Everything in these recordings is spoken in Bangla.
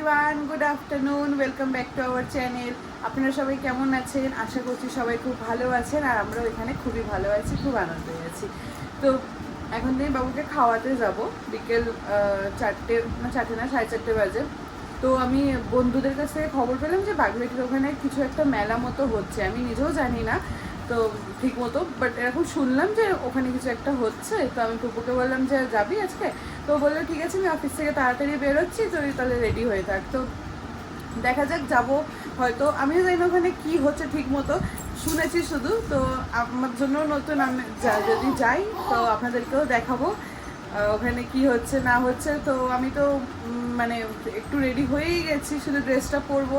Everyone, good afternoon, welcome back to our channel. আপনারা সবাই কেমন আছেন? আশা করছি সবাই খুব ভালো আছেন, আর আমরাও এখানে খুবই ভালো আছি, খুব আনন্দে আছি। তো এখন থেকে বাবুকে খাওয়াতে যাব বিকেল 4টে না 4:30 বাজে। তো আমি বন্ধুদের কাছ থেকে খবর পেলাম যে বাগলাটির ওখানে কিছু একটা মেলা মতো হচ্ছে, আমি নিজেও জানি না তো ঠিক মতো, বাট এরকম শুনলাম যে ওখানে কিছু একটা হচ্ছে। তো আমি টুপুকে বললাম যে যাবি আজকে? তো বললো ঠিক আছে, আমি অফিস থেকে তাড়াতাড়ি বেরোচ্ছি, তো তাহলে রেডি হয়ে থাক। তো দেখা যাক, যাবো হয়তো। আমিও জানি না ওখানে কী হচ্ছে ঠিক মতো, শুনেছি শুধু। তো আমার জন্য নতুন, আমি যদি যাই তো আপনাদেরকেও দেখাবো ওখানে কি হচ্ছে না হচ্ছে। তো আমি তো মানে একটু রেডি হয়েই গেছি, শুধু ড্রেসটা পরবো।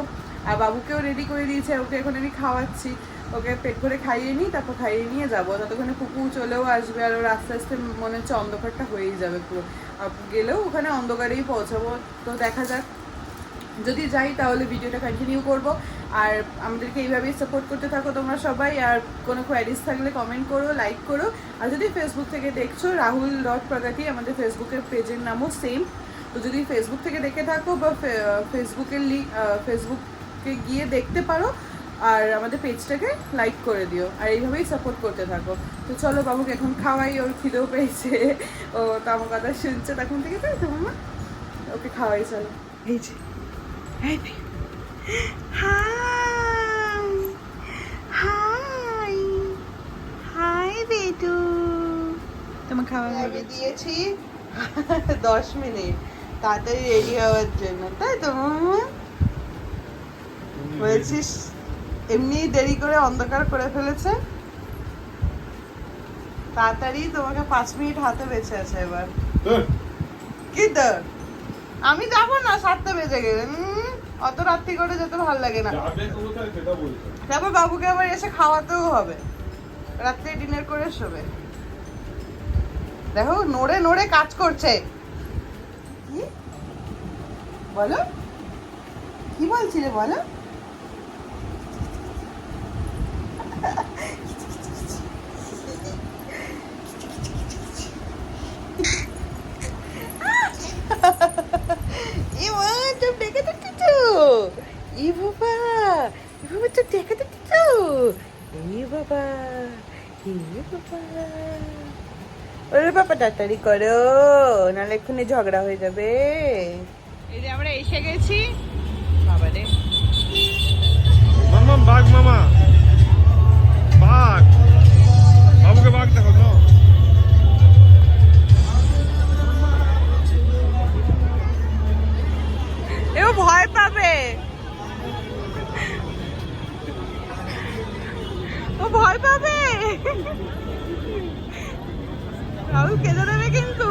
আর বাবুকেও রেডি করে দিয়েছে, ওকে এখন আমি খাওয়াচ্ছি। ওকে পেট করে খাইয়ে নিই, তারপর খাইয়ে নিয়ে যাবো। ততক্ষণে পুকু চলেও আসবে, আর ওর আস্তে আস্তে মনে হচ্ছে অন্ধকারটা হয়েই যাবে পুরো। গেলেও ওখানে অন্ধকারেই পৌঁছাবো। তো দেখা যাক, যদি যাই তাহলে ভিডিওটা কন্টিনিউ করব। আর আমাদেরকে এইভাবেই সাপোর্ট করতে থাকো তোমরা সবাই। আর কোনো কোয়ারিজ থাকলে কমেন্ট করো, লাইক করো। আর যদি ফেসবুক থেকে দেখছো, rahul.pragati আমাদের ফেসবুকের পেজের নামও সেম। তো যদি ফেসবুক থেকে দেখে থাকো বা ফেসবুকের ফেসবুকে গিয়ে দেখতে পারো, আর আমাদের পেজটাকে লাইক করে দিও, আর এইভাবেই সাপোর্ট করতে থাকো। তো চলো বাবুকে এখন খাওয়াই, ওর খিদেও পেয়েছে, ও তো আমার কথা শুনছে তখন থেকে, তাই তো মামা? ওকে খাওয়াই, চলো। এই যে হাই হাই হাই বেটু, তোমার খাওয়া আগে দিয়েছি 10 মিনিট তাড়াতাড়ি রেডি হওয়ার জন্য, তাই তো মামা? বলছিস এমনি দেরি করে অন্ধকার করে ফেলেছে, তাড়াতাড়ি তোমাকে 5 মিনিট হাতে বেঁচে আছে এবার। কি তো আমি যাবো না, 7টা বেজে গেলে অত রাত্রি করে যেতে ভালো লাগে না। তারপর বাবুকে আবার এসে খাওয়াতেও হবে, রাত্রে ডিনার করে শোবে। দেখো নড়ে নড়ে কাজ করছে। কি বলো, কি বলছিলে বলো? তাড়াতাড়ি করো, নাহলে এক্ষুনি ঝগড়া হয়ে যাবে। এই যে আমরা এসে গেছি। বাবারে মামা, বাঘ মামা, বাঘ, বাবুকে বাঘ দেখো তো। এও ভয় পাবে, ও ভয় পাবে, রাহুল কেঁদে দেবে কিন্তু।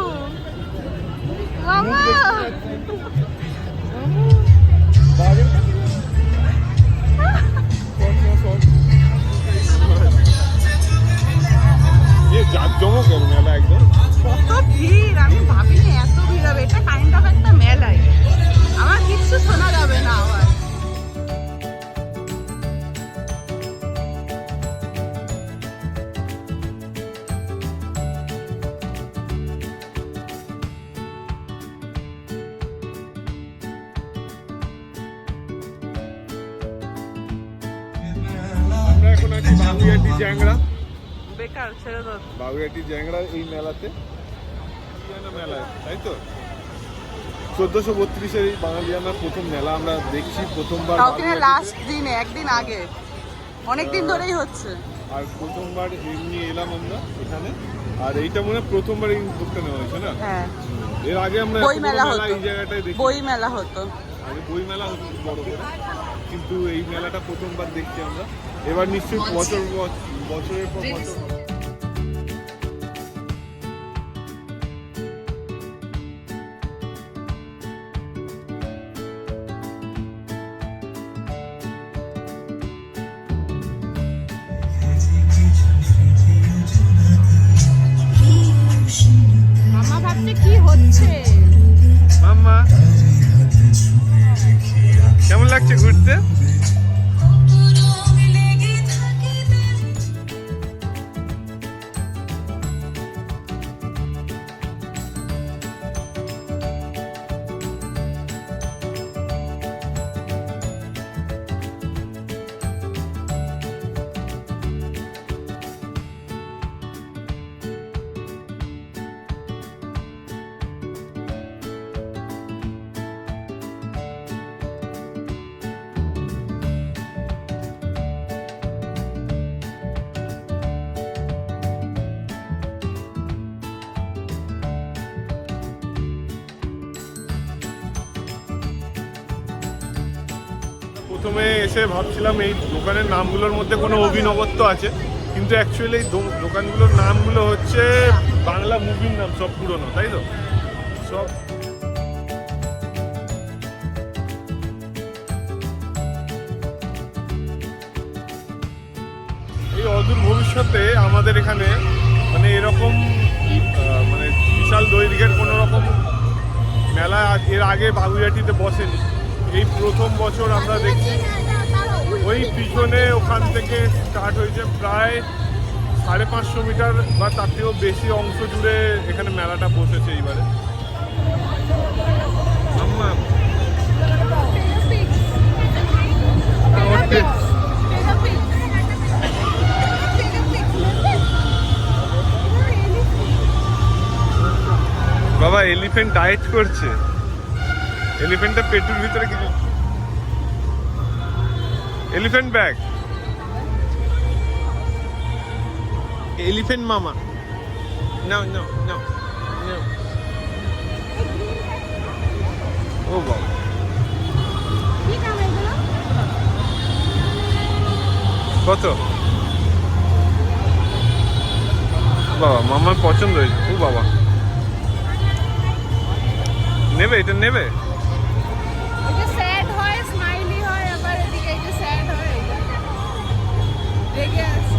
মামা জাঁকজমক মেলা একদম, কত ভিড়, আমি ভাবিনি এত ভিড় হবে। এটা কাইন্ড অফ একটা মেলাই, আমার কিচ্ছু শোনা যাবে না আবার। আমরা এখন আছি বাগুইয়াটি জ্যাংড়া। বেকার ছেড়ে দাও। বাগুইয়াটি জ্যাংড়া এই মেলাতে মেলায়, তাই তো 1432-এর এই বাঙালিয়ানার প্রথম মেলা আমরা দেখছি, প্রথমবার লাস্ট দিনে একদিন আগে, অনেকদিন ধরেই হচ্ছে। আর প্রথমবার এমনি এলাম আমরা এখানে। আর এইটা মনে হয় প্রথমবার এই উদ্যোগটা নেওয়া হয়েছে না? হ্যাঁ, এর আগে আমরা বই মেলা হতো, এই জায়গাটায় দেখি, বই মেলা হতো আগে বই মেলা হতো বড় করে, কিন্তু এই মেলাটা প্রথমবার দেখছি আমরা। এবার নিশ্চয়ই বছরের পর বছর মামা ভাবছে কি হচ্ছে। মাম্মা কেমন লাগছে ঘুরতে? প্রথমে এসে ভাবছিলাম এই দোকানের নামগুলোর মধ্যে কোনো অভিনবত্ব আছে, কিন্তু অ্যাকচুয়ালি এই দোকানগুলোর নামগুলো হচ্ছে বাংলা মুভির নাম, সব পুরনো, তাই তো? সব এই অদূর ভবিষ্যতে আমাদের এখানে মানে এরকম মানে বিশাল দৈর্ঘ্যের কোনো রকম মেলা এর আগে বাগুইআটিতে বসেনি। এই প্রথম বছর আমরা দেখছি। ওই পিছনে ওখান থেকে স্টার্ট হয়েছে, প্রায় 550 মিটার বা তার থেকেও বেশি অংশ জুড়ে এখানে মেলাটা বসেছে এইবারে। বাবা এলিফ্যান্ট ডায়েট করছে, এলিফ্যান্টটা পেটুর ভিতরে কিছু, এলিফ্যান্ট ব্যাগ, এলিফ্যান্ট মামা, নাও নাও নাও নাও। ও বাবা, কত? বাবা মামার পছন্দ হয়েছে। ও বাবা, নেবে এটা নেবে? এটা স্যাড হয়, স্মাইলি হয়, আবার এদিকে এটা স্যাড হয়, রেগে আছে।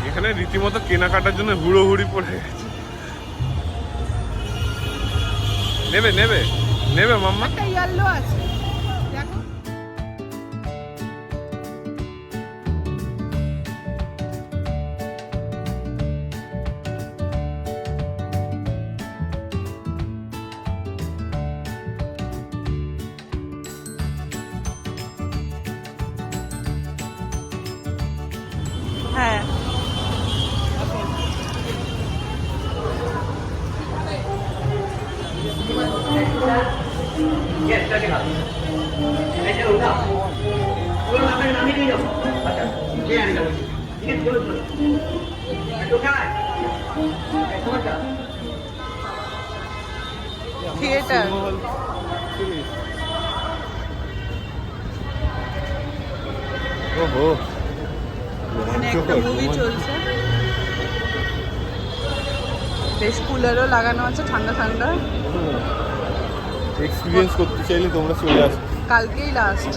এখানে রীতিমতো কেনাকাটার জন্য হুড়োহুড়ি পড়ে গেছে। নেবে নেবে নেবে মাম্মা? একটা ইয়েলো আছে, দেখো। হ্যাঁ, থিয়েটার। ওহো, এখানে একটা মুভি চলছে, বেশ কুলারও লাগানো আছে, ঠান্ডা ঠান্ডা। এক্সপিরিয়েন্স করতে চাইলে তোমরা চলে আসো। কালকেই লাস্ট।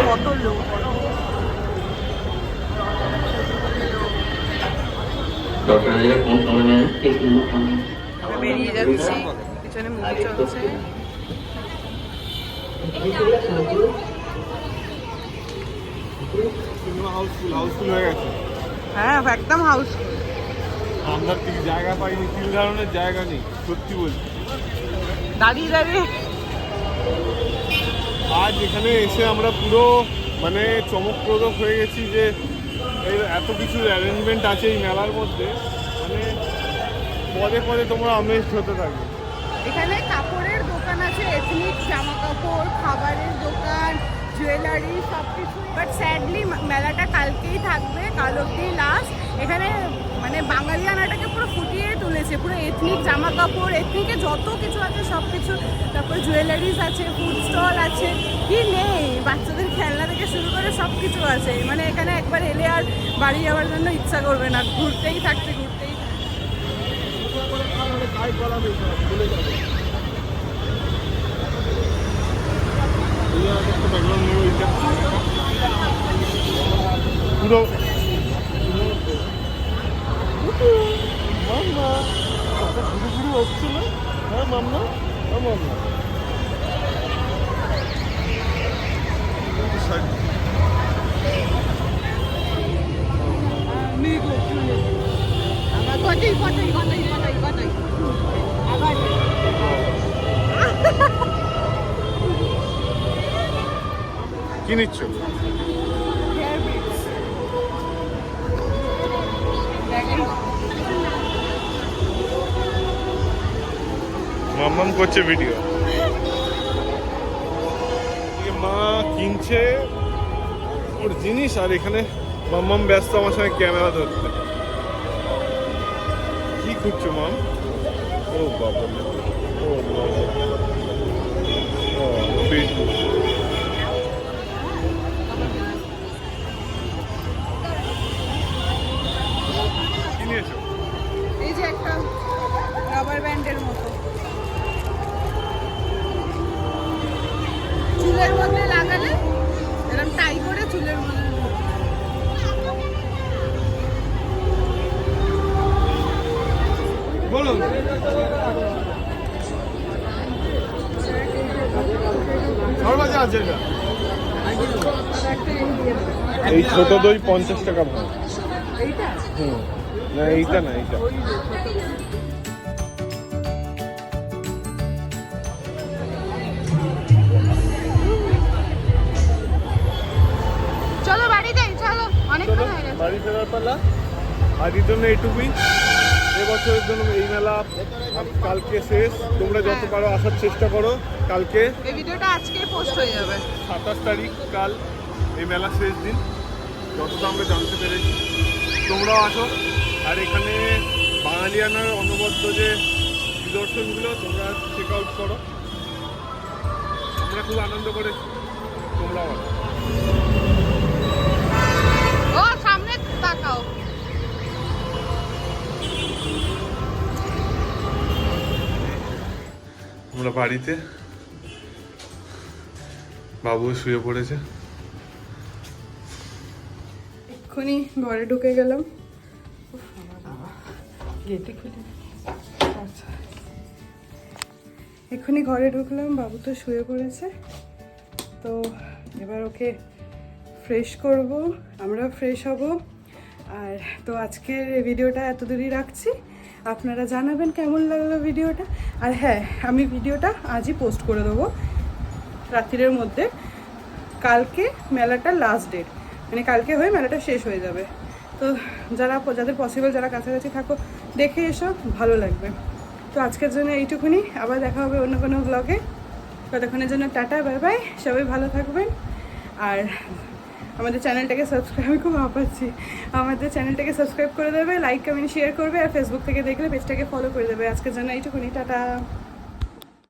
কত লোক, আমরা বেরিয়ে যাচ্ছি, পিছনে মুভি চলছে। হাউসফুল হয়ে গেছে। হ্যাঁ, একদম হাউসফুল। আমরা ঠিক জায়গা পাইনি, তিল ধারণের জায়গা নেই, সত্যি বলছি। দাঁড়িয়ে দাঁড়িয়ে আজ এখানে এসে আমরা পুরো মানে চমকপ্রদ হয়ে গেছি যে এর এত কিছু অ্যারেঞ্জমেন্ট আছে এই মেলার মধ্যে, মানে পদে পদে তোমরা আমেজড হতে থাকবে। এখানে কাপড়ের দোকান আছে, এথনিক জামা কাপড়, খাবারের দোকান, জুয়েলারি, সব কিছু। বাট স্যাডলি মেলাটা কালকেই থাকবে, কাল অবধি লাস্ট। এখানে মানে বাঙালিয়ানাটাকে পুরো ফুটিয়ে তুলেছে, পুরো এথনিক জামা কাপড়, এথনিকে যত কিছু আছে সব কিছু। তারপর জুয়েলারিস আছে, ফুড স্টল আছে, কি নেই, বাচ্চাদের খেলনা থেকে শুরু করে সব কিছু আছে। মানে এখানে একবার এলে আর বাড়ি যাওয়ার জন্য ইচ্ছা করবে না, ঘুরতেই থাকতে ঘুরতেই। পুরো মাম্মা ঘুরে ঘুরে হচ্ছে না? হ্যাঁ মাম্মা, হ্যাঁ মাম্মা। কি নিচ্ছ? মাম্মাম করছে ভিডিও। মা কিনছে ওর জিনিস, আর এখানে মাম্মাম ব্যস্ত আমার সঙ্গে ক্যামেরা ধরতে। কি খুঁজছো মাম? ও বাবা, ও বাবা, ও পেটু। কি নিয়েছো? এই যে একটা রাবার ব্যান্ডের মতো চুলের মধ্যে লাগালে এরকম টাই করে চুলের মধ্যে বলুন। সর্বাজে আছে এটা। এই ছোট দই 50 টাকা ভাড়া। এইটা হুম, না এইটা না, এইটা। চলো বাড়ি যাই, চলো অনেকক্ষণ চলো হয়ে গেছে। বাড়ি ফেরার পালা। আজকের জন্য এইটুকুই। এবছরের জন্য এই মেলা কালকে শেষ। তোমরা যত পারো আসার চেষ্টা করো। কালকে এই ভিডিওটা আজকে পোস্ট হয়ে যাবে। 27 তারিখ, কাল এই মেলা শেষ দিন, যতটা আমরা জানতে পেরেছি। তোমরাও আসো, আর এখানে বাঙালিয়ানার অনবদ্য যে নিদর্শনগুলো তোমরা চেক আউট করো। আমরা খুব আনন্দ করেছি, তোমরাও আসো। ও সামনে তাকাও। আমরা বাড়িতে, বাবু শুয়ে পড়েছে। এক্ষুনি ঘরে ঢুকে গেলাম। গেটে খুলে আচ্ছা, এক্ষুনি ঘরে ঢুকলাম, বাবু তো শুয়ে পড়েছে। তো এবার ওকে ফ্রেশ করব, আমরা ফ্রেশ হব। আর তো আজকের এই ভিডিওটা এত দূরই রাখছি। আপনারা জানাবেন কেমন লাগলো ভিডিওটা। আর হ্যাঁ, আমি ভিডিওটা আজই পোস্ট করে দেবো রাত্রির মধ্যে। কালকে মেলাটা লাস্ট ডেট, মানে কালকে হয়ে মেলাটা শেষ হয়ে যাবে। তো যাদের পসিবল, যারা কাছাকাছি থাকো, দেখে এসো, ভালো লাগবে। তো আজকের জন্য এইটুকুনি, আবার দেখা হবে অন্য কোনো ব্লগে। ততক্ষণের জন্য টাটা, বাই বাই, সবাই ভালো থাকবেন। আর আমাদের চ্যানেলটাকে সাবস্ক্রাইব, আমি খুব হাঁপাচ্ছি, আমাদের চ্যানেলটাকে সাবস্ক্রাইব করে দেবে, লাইক কমেন্ট শেয়ার করবে, আর ফেসবুক থেকে দেখলে পেজটাকে ফলো করে দেবে। আজকের জন্য এইটুকুনি, টাটা।